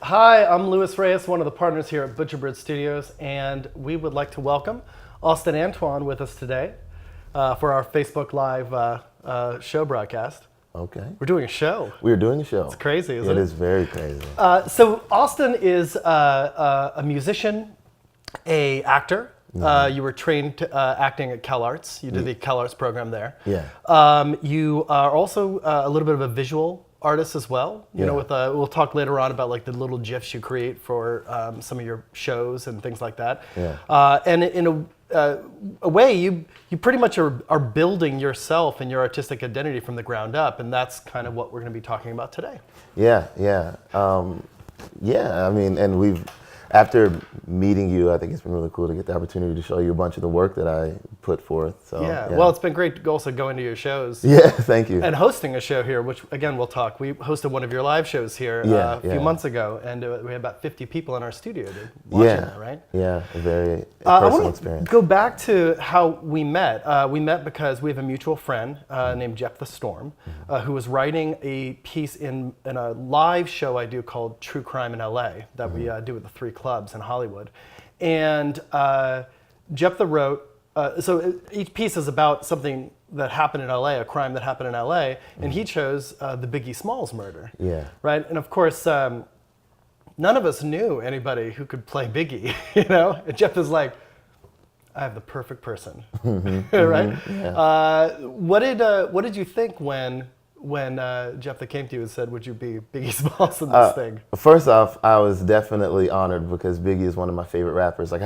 Hi, I'm Reyes, one of the partners here at Butcherbird Studios, and we would like to welcome Austin Antoine with us today for our Facebook Live show broadcast. Okay. We're doing a show. We're doing a show. It's crazy, isn't it? It is very crazy. So Austin is a musician, a actor. You were trained acting at CalArts. You did the CalArts program there. Yeah. You are also a little bit of a visual artist as well. You know, with we'll talk later on about like the little GIFs you create for some of your shows and things like that. Yeah. And in a way, you pretty much are building yourself and your artistic identity from the ground up, and that's kind of what we're going to be talking about today. Yeah. I mean, and after meeting you, I think it's been really cool to get the opportunity to show you a bunch of the work that I put forth. So, yeah. Well, it's been great also going to your shows. Yeah, thank you. And hosting a show here, which again, we'll talk. We hosted one of your live shows here a few months ago, and we had about 50 people in our studio watching that, right? Yeah, a very personal experience. Go back to how we met. We met because we have a mutual friend named Jeff the Storm, who was writing a piece in a live show I do called True Crime in LA that we do at the 3 clubs in Hollywood. And Jeff wrote, so each piece is about something that happened in LA, a crime that happened in LA, and he chose the Biggie Smalls murder. Yeah. Right? And of course, none of us knew anybody who could play Biggie, you know? And Jeff is like, I have the perfect person, right? Yeah. What did you think when Jeff came to you and said, would you be Biggie Smalls in this thing? First off, I was definitely honored because Biggie is one of my favorite rappers. Like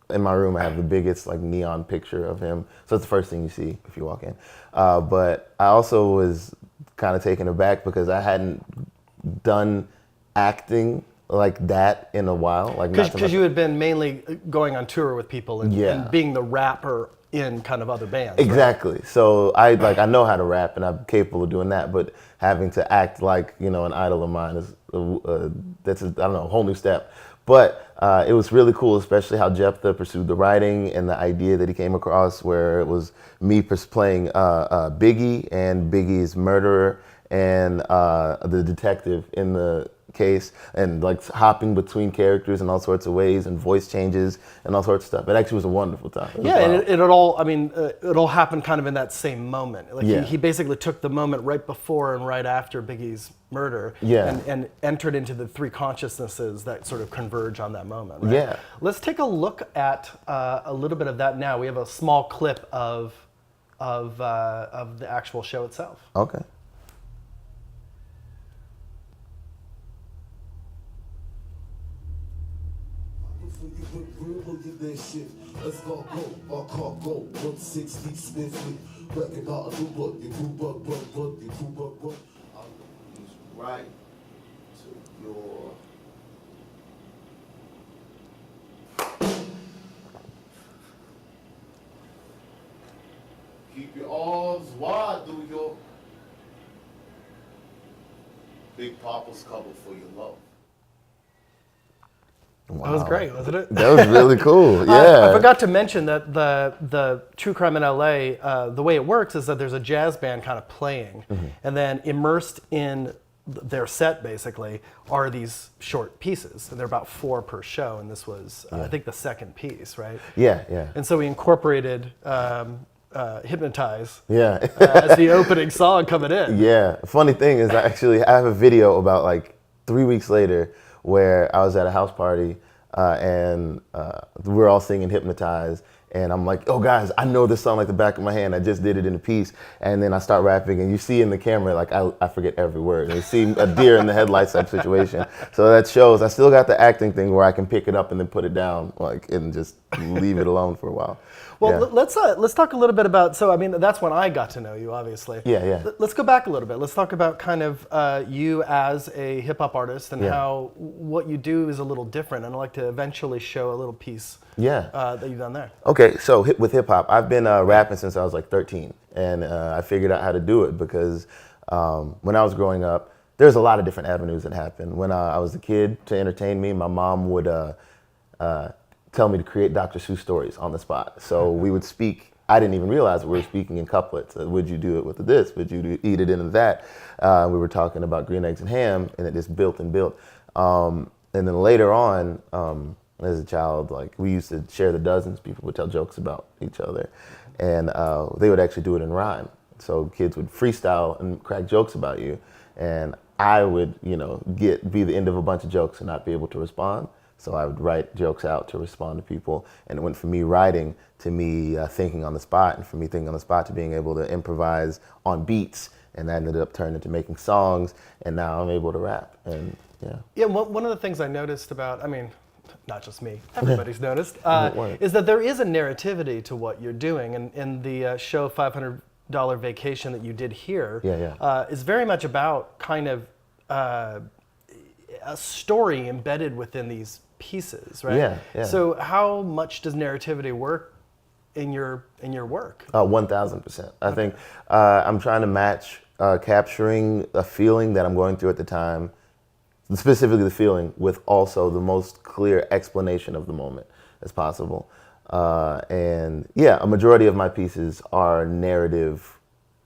in my room, I have the biggest like neon picture of him. So it's the first thing you see if you walk in. But I also was kind of taken aback because I hadn't done acting like that in a while. Like because you had been mainly going on tour with people and being the rapper in kind of other bands. Exactly. Right? So I know how to rap and I'm capable of doing that, but having to act like, you know, an idol of mine is that's a whole new step. But it was really cool, especially how Jephthah pursued the writing and the idea that he came across, where it was me playing Biggie and Biggie's murderer and the detective in the case, and like hopping between characters in all sorts of ways and voice changes and all sorts of stuff. It actually was a wonderful time. And it all, I mean, it all happened kind of in that same moment. Like he basically took the moment right before and right after Biggie's murder and entered into the 3 consciousnesses that sort of converge on that moment. Right? Yeah. Let's take a look at a little bit of that now. We have a small clip of the actual show itself. Okay. That shit. Let's go, our car go, 160 swiftly. Wrecking out a new book, you book. Right to your. Keep your arms wide, do your. Big Papa's covered for your love. Wow. That was great, wasn't it? That was really cool. Yeah. I forgot to mention that the True Crime in LA, the way it works is that there's a jazz band kind of playing, and then immersed in their set basically are these short pieces, and they're about 4 per show, and this was I think the second piece, right? Yeah. And so we incorporated Hypnotize as the opening song coming in. Yeah. Funny thing is I have a video about like 3 weeks later where I was at a house party and we were all singing Hypnotize, and I'm like, oh guys, I know this song like the back of my hand. I just did it in a piece. And then I start rapping, and you see in the camera, like I forget every word. And you see a deer in the headlights type situation. So that shows I still got the acting thing where I can pick it up and then put it down, like, and just leave it alone for a while. Well, let's talk a little bit about, so I mean, that's when I got to know you, obviously. Yeah. Let's go back a little bit. Let's talk about kind of you as a hip hop artist and how what you do is a little different. And I'd like to eventually show a little piece that you've done there. Okay, so with hip hop, I've been rapping since I was like 13. And I figured out how to do it because when I was growing up, there's a lot of different avenues that happened. When I was a kid, to entertain me, my mom would tell me to create Dr. Seuss stories on the spot. So we would speak. I didn't even realize we were speaking in couplets. Would you do it with this? Would you eat it into that? We were talking about green eggs and ham, and it just built and built. And then later on, as a child, like we used to share the dozens. People would tell jokes about each other, and they would actually do it in rhyme. So kids would freestyle and crack jokes about you, and I would, be the end of a bunch of jokes and not be able to respond. So I would write jokes out to respond to people, and it went from me writing to me thinking on the spot, and from me thinking on the spot to being able to improvise on beats, and that ended up turning into making songs, and now I'm able to rap, and yeah. Yeah, one of the things I noticed about, I mean, not just me, everybody's noticed, is that there is a narrativity to what you're doing, and in the show $500 Vacation that you did here, is very much about kind of a story embedded within these pieces, right? Yeah. So how much does narrativity work in your work? 1,000%. I think I'm trying to match capturing a feeling that I'm going through at the time, specifically the feeling, with also the most clear explanation of the moment as possible. And yeah, a majority of my pieces are narrative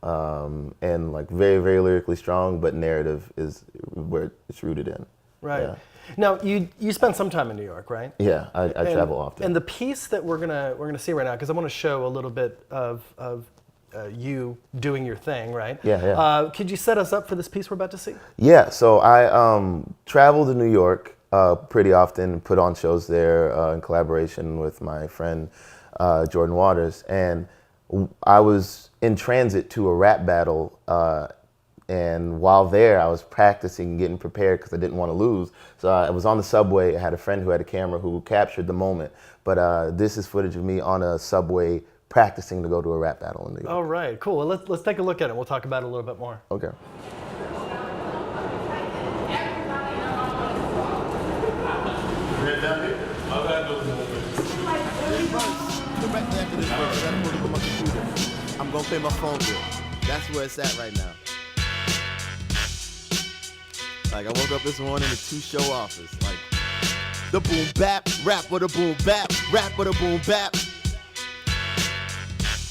and like very, very lyrically strong, but narrative is where it's rooted in. Right. Yeah. Now you spent some time in New York, right? Yeah, I travel often. And the piece that we're gonna see right now, because I want to show a little bit of you doing your thing, right? Yeah. Could you set us up for this piece we're about to see? Yeah. So I travel to New York pretty often, put on shows there in collaboration with my friend Jordan Waters, and I was in transit to a rap battle. And while there, I was practicing, getting prepared because I didn't want to lose. So I was on the subway. I had a friend who had a camera who captured the moment. But this is footage of me on a subway practicing to go to a rap battle in New York. All right, cool. Well, let's take a look at it. We'll talk about it a little bit more. Okay. Directly after this verse, I gotta put it on my computer. I'm gonna pay my phone bill. That's where it's at right now. Like, I woke up this morning to 2 show offers. Like, the boom bap, rap with a boom bap, rap with a boom bap.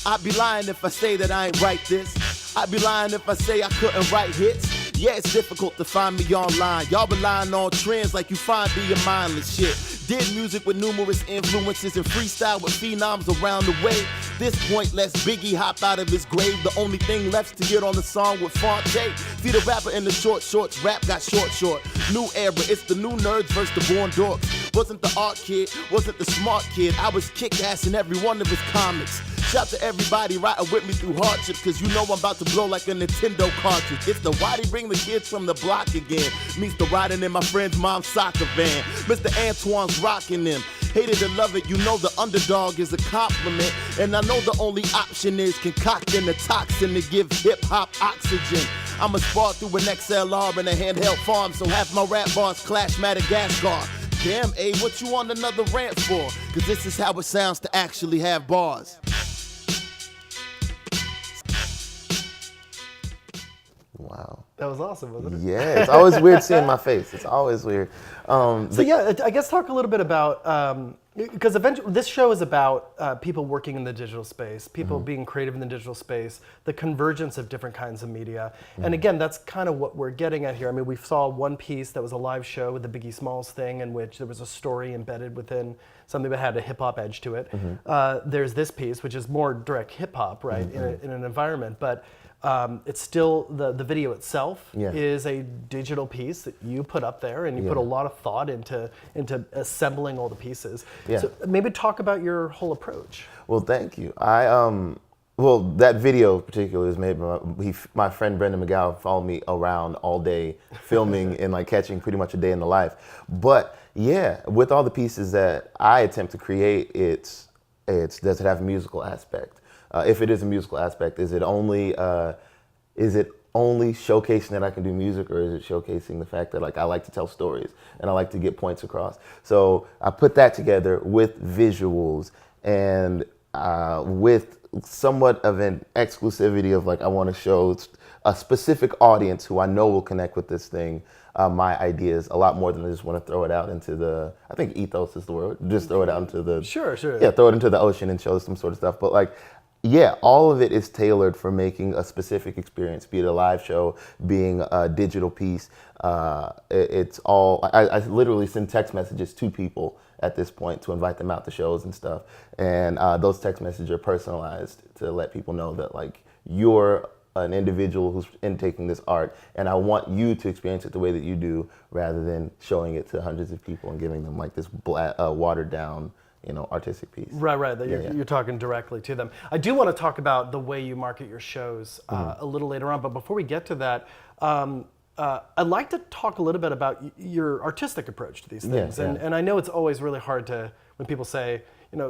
I'd be lying if I say that I ain't write this. I'd be lying if I say I couldn't write hits. Yeah, it's difficult to find me online. Y'all relying on trends like you find being mindless shit. Did music with numerous influences and freestyle with phenoms around the way. This point lets Biggie hop out of his grave. The only thing left to get on the song with Fonte. See the rapper in the short shorts, rap got short. New era, it's the new nerds versus the born dorks. Wasn't the art kid, wasn't the smart kid. I was kick-ass in every one of his comics. Shout to everybody riding with me through hardship, cause you know I'm about to blow like a Nintendo cartridge. It's the why they bring the kids from the block again. Meets the riding in my friend's mom's soccer van. Mr. Antoine's rocking them. Hate it or love it, you know the underdog is a compliment. And I know the only option is concocting a toxin to give hip-hop oxygen. I'ma spar through an XLR and a handheld farm, so half my rap bars clash Madagascar. Damn, A, what you on another rant for? Cause this is how it sounds to actually have bars. Wow. That was awesome, wasn't it? Yeah, it's always weird seeing my face. It's always weird. So yeah, I guess talk a little bit about, because eventually this show is about people working in the digital space, people being creative in the digital space, the convergence of different kinds of media. And again, that's kind of what we're getting at here. I mean, we saw one piece that was a live show with the Biggie Smalls thing in which there was a story embedded within something that had a hip hop edge to it. There's this piece, which is more direct hip hop, right, in an environment, but it's still, the video itself is a digital piece that you put up there, and you put a lot of thought into assembling all the pieces. So maybe talk about your whole approach. Well, thank you. Well, that video particularly was made by my friend Brendan McGowan. Followed me around all day filming and like catching pretty much a day in the life. But yeah, with all the pieces that I attempt to create, does it have a musical aspect? If it is a musical aspect, is it only showcasing that I can do music, or is it showcasing the fact that like I like to tell stories and I like to get points across? So I put that together with visuals and with somewhat of an exclusivity of like I want to show a specific audience who I know will connect with this thing, my ideas, a lot more than I just want to throw it out into the, I think ethos is the word, just throw it out into the, Sure. yeah, throw it into the ocean and show some sort of stuff. But like, Yeah, all of it is tailored for making a specific experience, be it a live show, being a digital piece. It's all, I literally send text messages to people at this point to invite them out to shows and stuff. And those text messages are personalized to let people know that like you're an individual who's intaking this art, and I want you to experience it the way that you do, rather than showing it to hundreds of people and giving them like this watered down, artistic piece. Right. That you're talking directly to them. I do want to talk about the way you market your shows a little later on, but before we get to that, I'd like to talk a little bit about your artistic approach to these things. And I know it's always really hard to, when people say,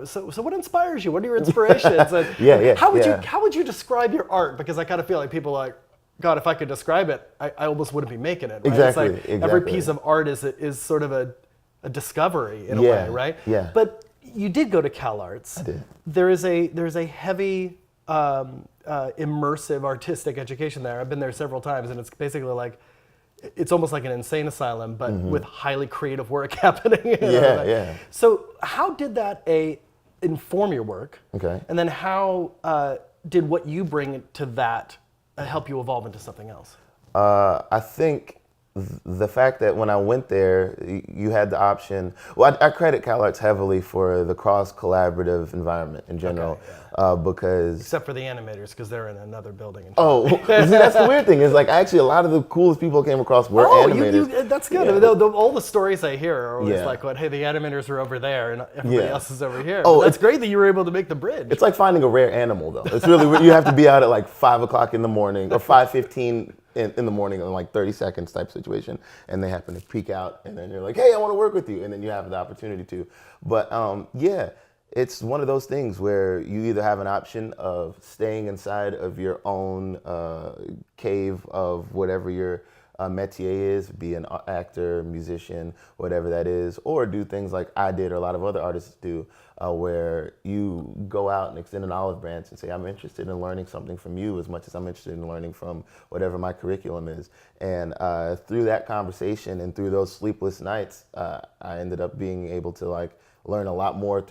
so what inspires you? What are your inspirations? And how would you describe your art? Because I kind of feel like people are like, God, if I could describe it, I almost wouldn't be making it. Right? Exactly. It's like every piece of art is sort of a discovery in a way, right? Yeah. But you did go to CalArts. I did. There is a heavy immersive artistic education there. I've been there several times, and it's basically like, it's almost like an insane asylum, but with highly creative work happening. So how did that inform your work? Okay. And then how did what you bring to that help you evolve into something else? I think the fact that when I went there, you had the option. Well, I credit CalArts heavily for the cross-collaborative environment in general, because except for the animators, because they're in another building. See, that's the weird thing is like actually a lot of the coolest people I came across were animators. That's good. Yeah. All the stories I hear are always like, hey, the animators are over there and everybody else is over here. Oh, that's great that you were able to make the bridge. It's like finding a rare animal, though. It's really you have to be out at like 5 o'clock in the morning or 5:15 in the morning in like 30 seconds type situation, and they happen to peek out, and then you're like, hey, I want to work with you, and then you have the opportunity to. But it's one of those things where you either have an option of staying inside of your own cave of whatever your métier is, be an actor, musician, whatever that is, or do things like I did or a lot of other artists do, where you go out and extend an olive branch and say, I'm interested in learning something from you as much as I'm interested in learning from whatever my curriculum is. And through that conversation and through those sleepless nights, I ended up being able to like learn a lot more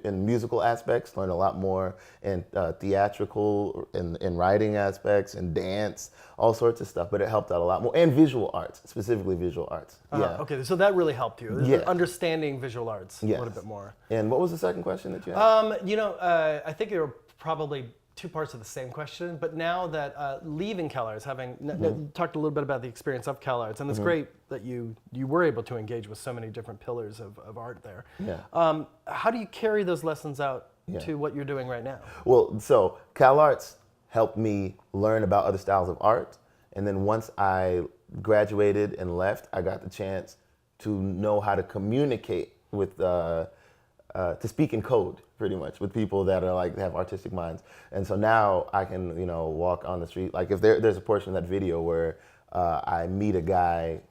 in musical aspects, learn a lot more in theatrical, in writing aspects, and dance, all sorts of stuff. But it helped out a lot more, and visual arts, specifically visual arts. Okay, so that really helped you. Understanding visual arts a little bit more. And what was the second question that you had? I think there were probably two parts of the same question, but now that leaving CalArts, having talked a little bit about the experience of CalArts, and it's great that you were able to engage with so many different pillars of art there. How do you carry those lessons out to what you're doing right now? Well, so CalArts helped me learn about other styles of art, and then once I graduated and left, I got the chance to know how to communicate with to speak in code, pretty much, with people that are like have artistic minds. And so now I can, walk on the street. Like if there's a portion of that video where I meet a guy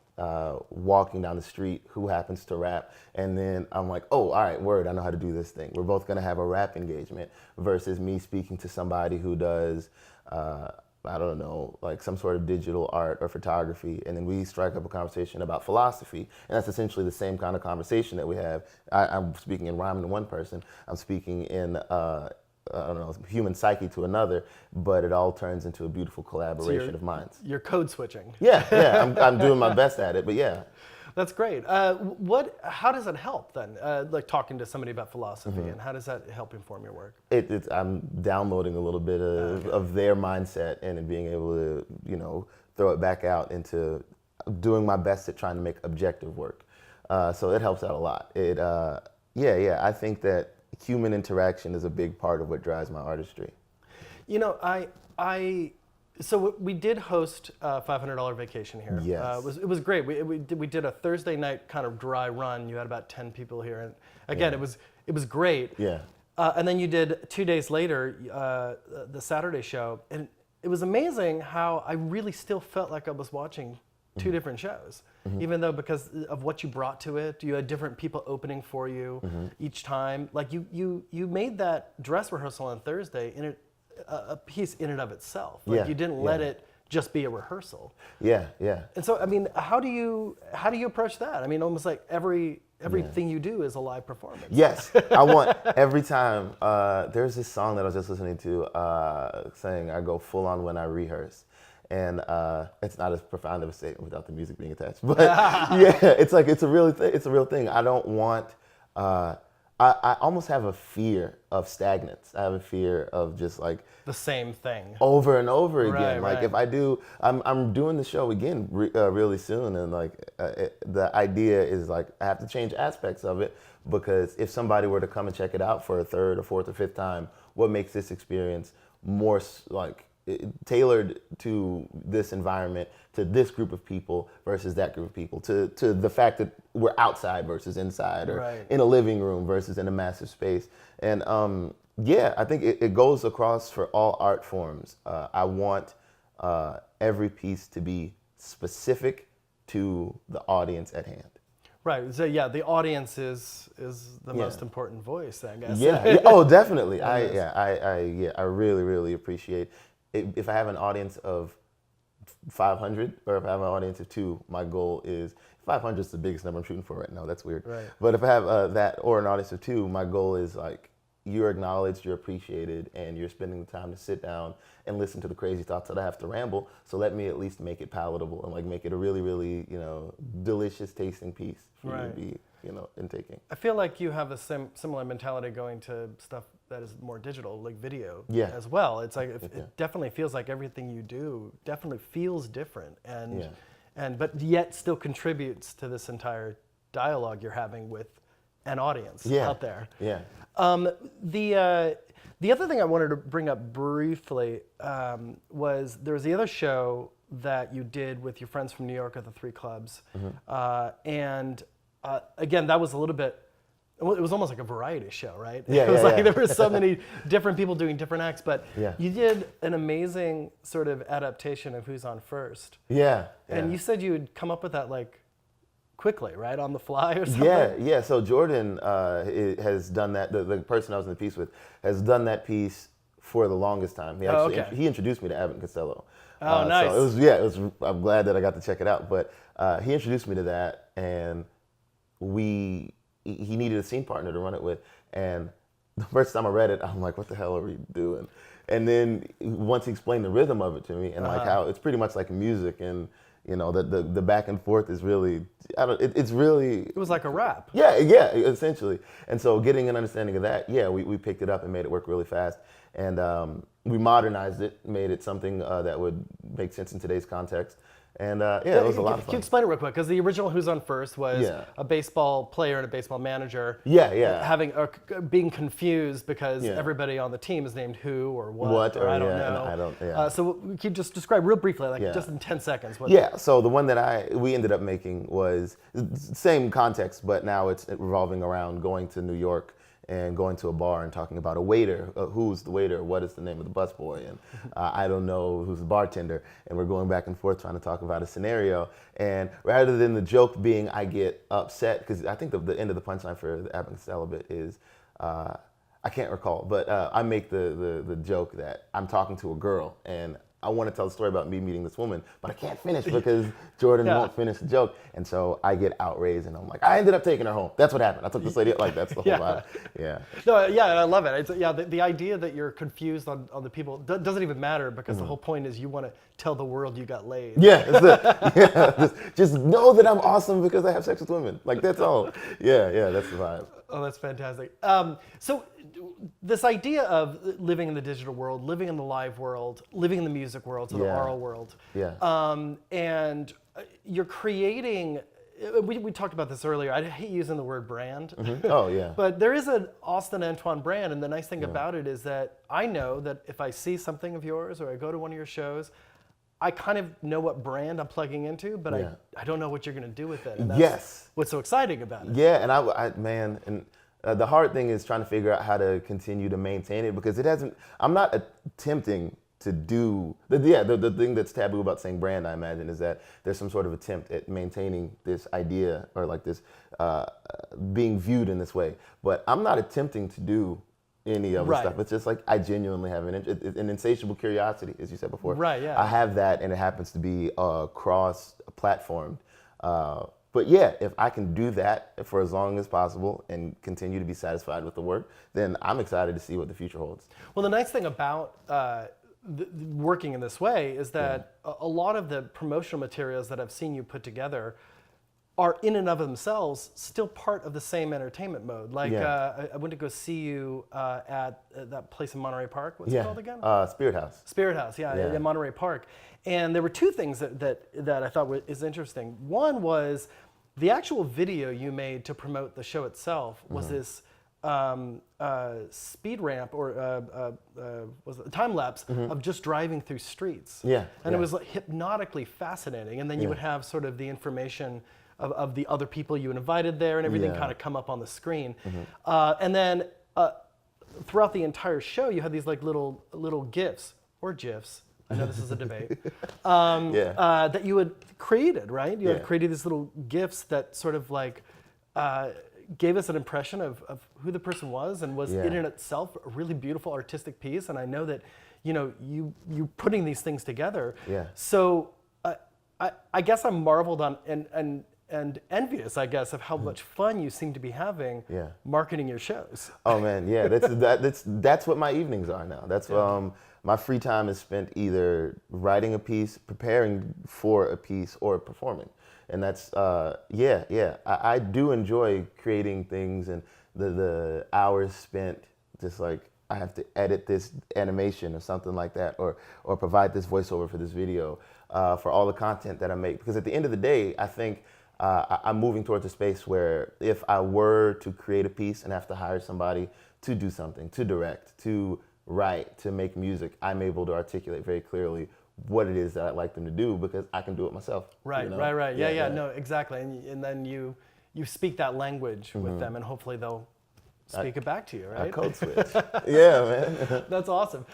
walking down the street who happens to rap, and then I'm like, oh, all right, word, I know how to do this thing. We're both gonna have a rap engagement versus me speaking to somebody who does I don't know, like some sort of digital art or photography, and then we strike up a conversation about philosophy, and that's essentially the same kind of conversation that we have. I'm speaking in rhyme to one person, I'm speaking in, I don't know, human psyche to another, but it all turns into a beautiful collaboration of minds. You're code switching. I'm doing my best at it, but yeah. That's great. How does it help then, like talking to somebody about philosophy, and how does that help inform your work? I'm downloading a little bit of their mindset and being able to, throw it back out into doing my best at trying to make objective work. So it helps out a lot. I think that human interaction is a big part of what drives my artistry. So we did host a $500 vacation here. Yes. It was great. We did a Thursday night kind of dry run. You had about 10 people here, and again, it was great. Yeah. And then you did 2 days later the Saturday show, and it was amazing how I really still felt like I was watching two different shows, even though because of what you brought to it, you had different people opening for you each time. Like you made that dress rehearsal on Thursday, and a piece in and of itself. Like you didn't let it just be a rehearsal. Yeah. And so, I mean, how do you approach that? I mean, almost like every everything you do is a live performance. Yes, I want every time. There's this song that I was just listening to saying I go full on when I rehearse. And it's not as profound of a statement without the music being attached. But yeah, it's like, it's a real thing. I don't want, I almost have a fear of stagnance. I have a fear of just like the same thing over and over again. Right, Like if I do, I'm doing the show again really soon, and like the idea is like I have to change aspects of it, because if somebody were to come and check it out for a third or fourth or fifth time, what makes this experience more like tailored to this environment, to this group of people versus that group of people, to the fact that we're outside versus inside, or in a living room versus in a massive space. And yeah, I think it goes across for all art forms. I want every piece to be specific to the audience at hand. Right. So yeah, the audience is the most important voice, I guess. Yeah. Oh, definitely. I really appreciate if I have an audience of 500, or if I have an audience of 2, my goal is 500 is the biggest number I'm shooting for right now. That's weird. Right. But if I have that, or an audience of 2, my goal is like you're acknowledged, you're appreciated, and you're spending the time to sit down and listen to the crazy thoughts that I have to ramble. So let me at least make it palatable and like make it a really delicious tasting piece for you to be intaking. I feel like you have a similar mentality going to stuff that is more digital, like video as well. It's like it definitely feels like everything you do definitely feels different, and but yet still contributes to this entire dialogue you're having with an audience out there. Yeah. The other thing I wanted to bring up briefly was there was the other show that you did with your friends from New York at the 3 Clubs, and again, that was a little bit. It was almost like a variety show, right? It was like there were so many different people doing different acts, but you did an amazing sort of adaptation of Who's on First. Yeah. And you said you would come up with that like quickly, right, on the fly or something? Yeah. So Jordan has done that. The person I was in the piece with has done that piece for the longest time. He actually he introduced me to Abbott and Costello. Oh, nice. So it was. I'm glad that I got to check it out. But he introduced me to that, and he needed a scene partner to run it with. And the first time I read it, I'm like, what the hell are we doing? And then once he explained the rhythm of it to me, and like how it's pretty much like music, and the back and forth is really, it's really. It was like a rap. Yeah, essentially. And so getting an understanding of that, we picked it up and made it work really fast. And we modernized it, made it something that would make sense in today's context. And it was a lot of fun. Can you explain it real quick? Because the original Who's on First was a baseball player and a baseball manager. Being confused because everybody on the team is named Who or what or I don't know. So can you just describe real briefly, like just in 10 seconds? So the one that we ended up making was same context, but now it's revolving around going to New York and going to a bar and talking about a waiter. Who's the waiter? What is the name of the busboy? And I don't know who's the bartender. And we're going back and forth trying to talk about a scenario. And rather than the joke being I get upset, because I think the end of the punchline for the Abbott and Costello bit is, I can't recall, but I make the joke that I'm talking to a girl and I want to tell the story about me meeting this woman, but I can't finish because Jordan won't finish the joke. And so I get outraged and I'm like, I ended up taking her home. That's what happened. I took this lady, like that's the whole vibe. Yeah. No, I love it. It's, the idea that you're confused on the people doesn't even matter, because the whole point is you want to tell the world you got laid. Just know that I'm awesome because I have sex with women. Like that's all. Yeah, that's the vibe. Oh, that's fantastic. So this idea of living in the digital world, living in the live world, living in the music world, so the oral world. And you're creating, we talked about this earlier, I hate using the word brand. But there is an Austin Antoine brand, and the nice thing about it is that I know that if I see something of yours or I go to one of your shows, I kind of know what brand I'm plugging into, but I don't know what you're going to do with it. And that's what's so exciting about it. Yeah, and the hard thing is trying to figure out how to continue to maintain it, because I'm not attempting to do, the thing that's taboo about saying brand, I imagine, is that there's some sort of attempt at maintaining this idea, or like this being viewed in this way. But I'm not attempting to do any of the stuff. It's just like I genuinely have an insatiable curiosity, as you said before. I have that, and it happens to be cross-platformed. But yeah, if I can do that for as long as possible and continue to be satisfied with the work, then I'm excited to see what the future holds. Well, the nice thing about working in this way is that a lot of the promotional materials that I've seen you put together are in and of themselves still part of the same entertainment mode. Like I went to go see you at that place in Monterey Park. What's it called again? Spirit House. Spirit House, yeah, in Monterey Park. And there were two things that I thought is interesting. One was the actual video you made to promote the show itself was this speed ramp or was it a time lapse of just driving through streets. And it was like hypnotically fascinating. And then you would have sort of the information of the other people you invited there and everything kind of come up on the screen. And then throughout the entire show, you had these like little GIFs or GIFs. I know this is a debate. That you had created, right? You had created these little GIFs that sort of like gave us an impression of who the person was and was in and itself a really beautiful artistic piece. And I know that, you putting these things together. So I guess I'm marveled on and envious, I guess, of how much fun you seem to be having marketing your shows. Oh man, yeah, that's what my evenings are now. That's my free time is spent either writing a piece, preparing for a piece, or performing. And that's I do enjoy creating things, and the hours spent just like I have to edit this animation or something like that, or provide this voiceover for this video, for all the content that I make. Because at the end of the day, I think I'm moving towards a space where if I were to create a piece and have to hire somebody to do something, to direct, to write, to make music, I'm able to articulate very clearly what it is that I'd like them to do because I can do it myself. Right, right. Yeah, no, exactly. And then you speak that language with them, and hopefully they'll speak it back to you, right? I code switch. Yeah, man. That's awesome.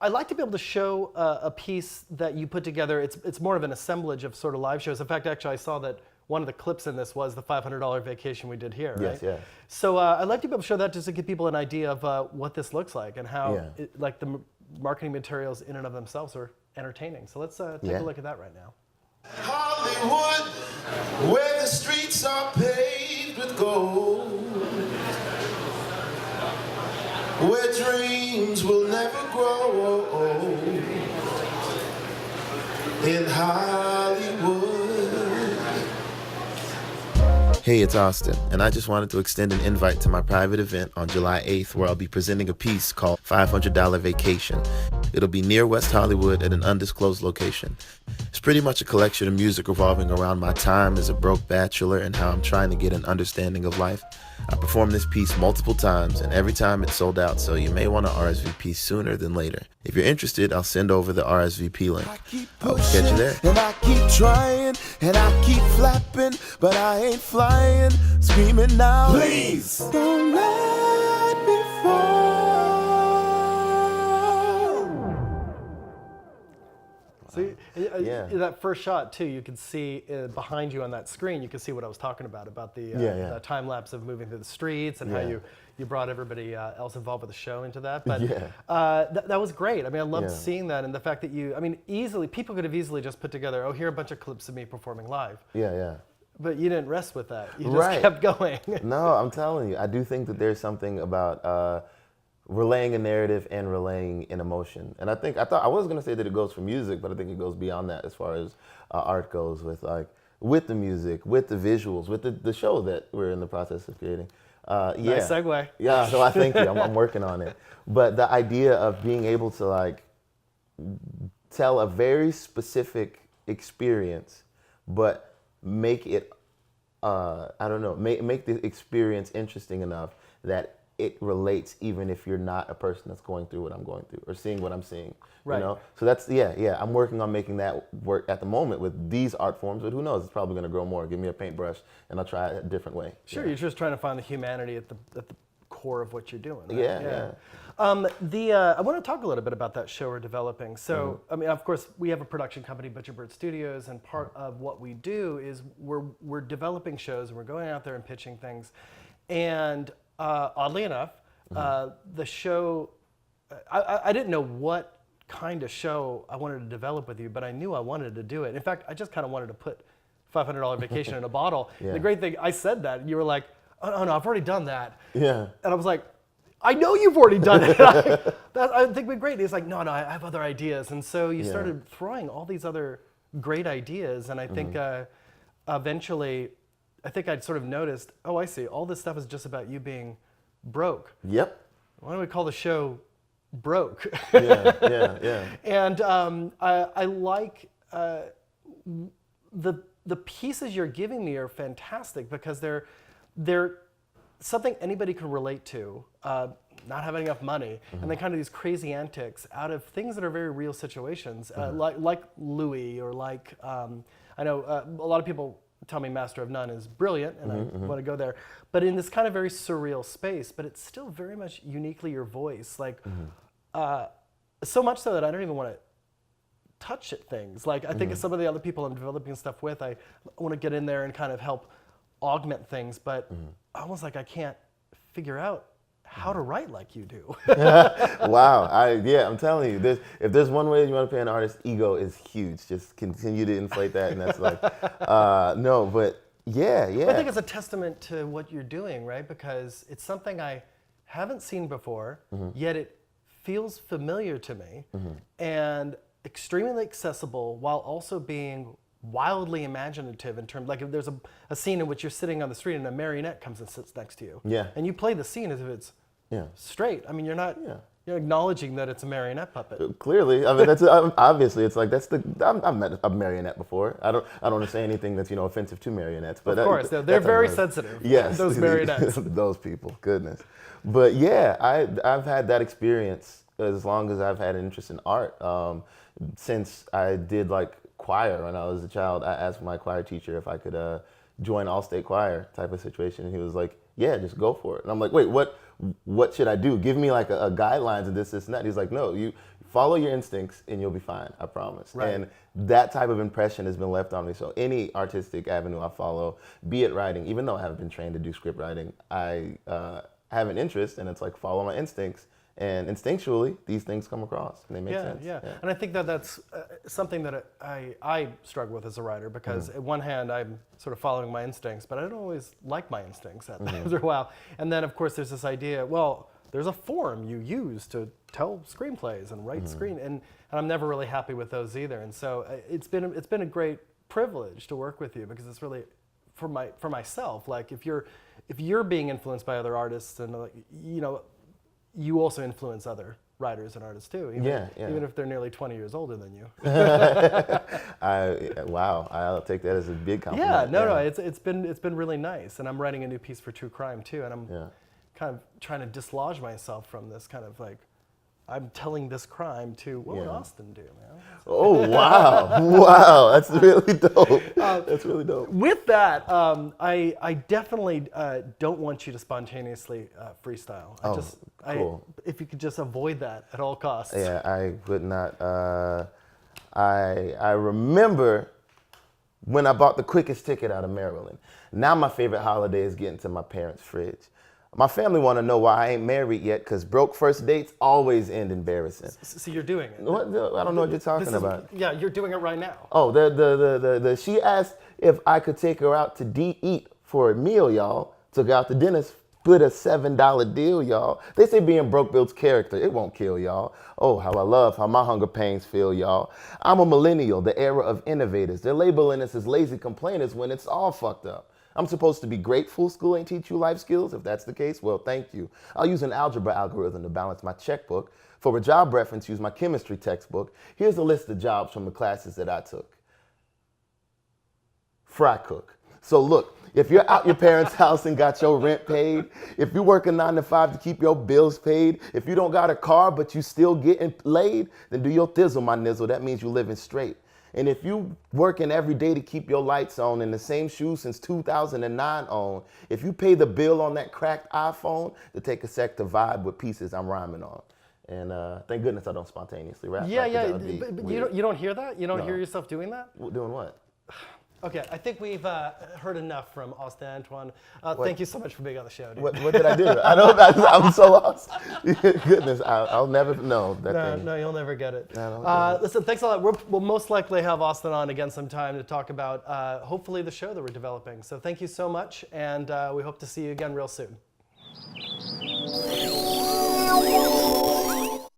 I'd like to be able to show a piece that you put together. It's more of an assemblage of sort of live shows. In fact, actually, I saw that one of the clips in this was the $500 vacation we did here, right? Yes, yeah. So I'd like to be able to show that just to give people an idea of what this looks like and how like the marketing materials in and of themselves are entertaining. So let's take a look at that right now. Hollywood, where the streets are paved with gold, where dreams will never grow old. In Hollywood. Hey, it's Austin, and I just wanted to extend an invite to my private event on July 8th where I'll be presenting a piece called $500 Vacation. It'll be near West Hollywood at an undisclosed location. It's pretty much a collection of music revolving around my time as a broke bachelor and how I'm trying to get an understanding of life. I performed this piece multiple times, and every time it's sold out, so you may want to RSVP sooner than later. If you're interested, I'll send over the RSVP link. I'll catch you there. And I keep trying, and I keep flapping, but I ain't flying, screaming now. Please don't let me fall. So that first shot too, you can see behind you on that screen, you can see what I was talking about the time lapse of moving through the streets and how you brought everybody else involved with the show into that. But that was great. I mean, I loved seeing that, and the fact that people could have easily just put together, here are a bunch of clips of me performing live. But you didn't rest with that. You just kept going. No, I'm telling you, I do think that there's something about relaying a narrative and relaying an emotion. And I thought I was gonna say that it goes for music, but I think it goes beyond that as far as art goes with the music, with the visuals, with the show that we're in the process of creating. Nice segue. Yeah, so I thank you. I'm working on it. But the idea of being able to tell a very specific experience, but make it, make the experience interesting enough that it relates even if you're not a person that's going through what I'm going through or seeing what I'm seeing. Right. You know? So that's, I'm working on making that work at the moment with these art forms, but who knows, it's probably gonna grow more. Give me a paintbrush and I'll try it a different way. Sure, you're just trying to find the humanity at the core of what you're doing. Right? Yeah. I want to talk a little bit about that show we're developing. So, I mean, of course, we have a production company, Butcherbird Studios, and part of what we do is we're developing shows and we're going out there and pitching things. And oddly enough, the show, I didn't know what kind of show I wanted to develop with you, but I knew I wanted to do it. In fact, I just kind of wanted to put $500 vacation in a bottle. Yeah. The great thing, I said that, and you were like, oh no, I've already done that. Yeah. And I was like, I know you've already done it. I think we're great. He's like, no, I have other ideas. And so you started throwing all these other great ideas. And I think eventually, I think I'd sort of noticed, oh, I see, all this stuff is just about you being broke. Yep. Why don't we call the show Broke? Yeah. And I like the pieces you're giving me are fantastic because they're something anybody can relate to. Not having enough money, and then kind of these crazy antics out of things that are very real situations, like Louis, or like I know a lot of people tell me Master of None is brilliant, and I want to go there, but in this kind of very surreal space, but it's still very much uniquely your voice, like so much so that I don't even want to touch at things. Like I think of some of the other people I'm developing stuff with, I want to get in there and kind of help augment things, but almost like I can't figure out how to write like you do. Wow. I'm telling you, if there's one way you want to pay an artist, ego is huge. Just continue to inflate that, and that's like, no, but yeah. I think it's a testament to what you're doing, right? Because it's something I haven't seen before, yet it feels familiar to me, and extremely accessible while also being wildly imaginative in terms, like if there's a scene in which you're sitting on the street and a marionette comes and sits next to you. Yeah. And you play the scene as if it's straight. I mean, you're acknowledging that it's a marionette puppet. Clearly, I mean, that's obviously it's like I've met a marionette before. I don't want to say anything that's offensive to marionettes, but Of course, they're very sensitive. Yes, those marionettes. those people, goodness. But yeah, I've had that experience as long as I've had an interest in art. Since I did like choir when I was a child, I asked my choir teacher if I could join all-state choir type of situation, and he was like, "Yeah, just go for it." And I'm like, "Wait, what should I do? Give me like a guidelines and this and that." He's like, "No, you follow your instincts and you'll be fine. I promise." Right. And that type of impression has been left on me. So any artistic avenue I follow, be it writing, even though I haven't been trained to do script writing, I have an interest, and it's like follow my instincts. And instinctually, these things come across, and they make sense. Yeah. And I think that's something that I struggle with as a writer, because at one hand, I'm sort of following my instincts, but I don't always like my instincts after a while. And then, of course, there's this idea, well, there's a form you use to tell screenplays and write screen, and I'm never really happy with those either. And so it's been a great privilege to work with you, because it's really, for myself, like if you're being influenced by other artists, and you also influence other writers and artists too, even if they're nearly 20 years older than you. Wow, I'll take that as a big compliment. No, it's been really nice, and I'm writing a new piece for True Crime too, and I'm kind of trying to dislodge myself from this kind of like, I'm telling this crime to what would Austin do, man? Oh wow, that's really dope. That's really dope. With that, I definitely don't want you to spontaneously freestyle. Cool. If you could just avoid that at all costs. Yeah, I would not. I remember when I bought the quickest ticket out of Maryland. Now my favorite holiday is getting to my parents' fridge. My family want to know why I ain't married yet, because broke first dates always end embarrassing. So you're doing it. What? I don't know what you're talking about. Yeah, you're doing it right now. Oh, the she asked if I could take her out to eat for a meal, y'all. Took her out to dinner, split a $7 deal, y'all. They say being broke builds character. It won't kill y'all. Oh, how I love how my hunger pains feel, y'all. I'm a millennial, the era of innovators. They're labeling us as lazy complainers when it's all fucked up. I'm supposed to be grateful school ain't teach you life skills? If that's the case, well, thank you. I'll use an algebra algorithm to balance my checkbook. For a job reference, use my chemistry textbook. Here's a list of jobs from the classes that I took. Fry cook. So look, if you're out your parents' house and got your rent paid, if you're working 9 to 5 to keep your bills paid, if you don't got a car but you still getting laid, then do your thizzle, my nizzle. That means you living straight. And if you working every day to keep your lights on in the same shoes since 2009 on, if you pay the bill on that cracked iPhone, to take a sec to vibe with pieces I'm rhyming on. And thank goodness I don't spontaneously rap. Yeah, but you don't hear that? You don't hear yourself doing that? Doing what? Okay, I think we've heard enough from Austin Antoine. Thank you so much for being on the show, dude. What did I do? I don't. I'm so lost. Goodness, I'll never know that thing. No, you'll never get it. No, I don't get it. Listen, thanks a lot. We'll most likely have Austin on again sometime to talk about hopefully the show that we're developing. So thank you so much, and we hope to see you again real soon.